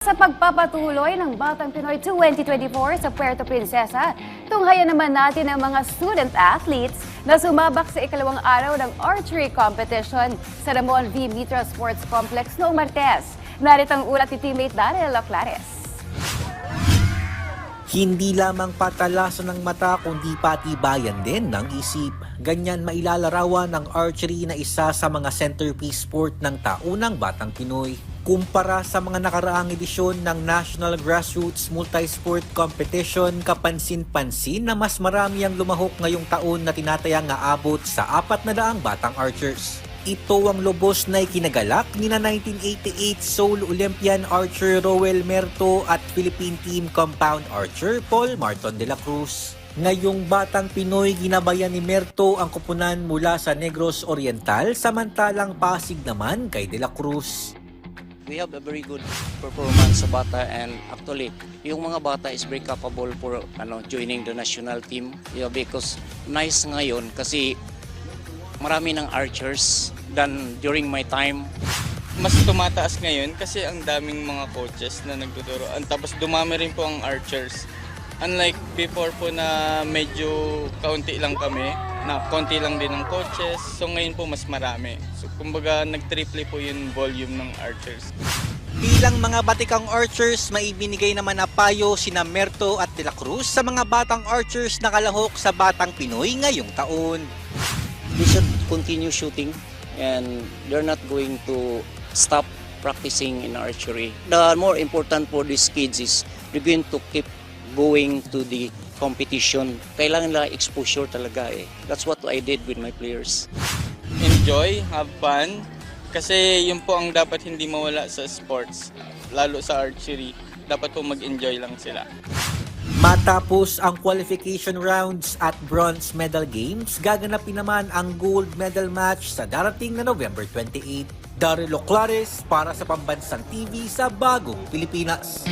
Sa pagpapatuloy ng Batang Pinoy 2024 sa Puerto Princesa, tunghayan naman natin ang mga student athletes na sumabak sa ikalawang araw ng archery competition sa Ramon V. Mitra Sports Complex noong Martes. Narito ang ulat ni teammate Daryl Loclares. Hindi lamang patalasan ng mata kundi patibayan din ng isip. Ganyan mailalarawan ng archery na isa sa mga centerpiece sport ng taunang Batang Pinoy. Kumpara sa mga nakaraang edisyon ng National Grassroots Multi-Sport Competition, kapansin-pansin na mas marami ang lumahok ngayong taon na tinatayang aabot sa 400 batang archers. Ito ang lubos na ikinagalak ni na 1988 Seoul Olympian archer Roel Merto at Philippine Team Compound archer Paul Marton de la Cruz. Ngayong Batang Pinoy, ginabayan ni Merto ang kupunan mula sa Negros Oriental, samantalang Pasig naman kay de la Cruz. We have a very good performance sa bata, and actually yung mga bata is very capable for joining the national team, because nice ngayon kasi marami ng archers than during my time. Mas tumataas ngayon kasi ang daming mga coaches na nagtuturo, tapos dumami rin po ang archers. Unlike before po na medyo kaunti lang kami, na konti lang din ng coaches, so ngayon po mas marami. So kumbaga nag-triple po yung volume ng archers. Bilang mga batikang archers, may ibinigay naman na payo sina Merto at de la Cruz sa mga batang archers na kalahok sa Batang Pinoy ngayong taon. They should continue shooting and they're not going to stop practicing in archery. The more important for these kids is they're going to keep going to the competition. Kailangan nila exposure talaga eh. That's what I did with my players. Enjoy, have fun, kasi yun po ang dapat hindi mawala sa sports, lalo sa archery. Dapat po mag-enjoy lang sila. Matapos ang qualification rounds at bronze medal games, gaganapin naman ang gold medal match sa darating na November 28. Daryl Loclares para sa Pambansang TV sa Bagong Pilipinas.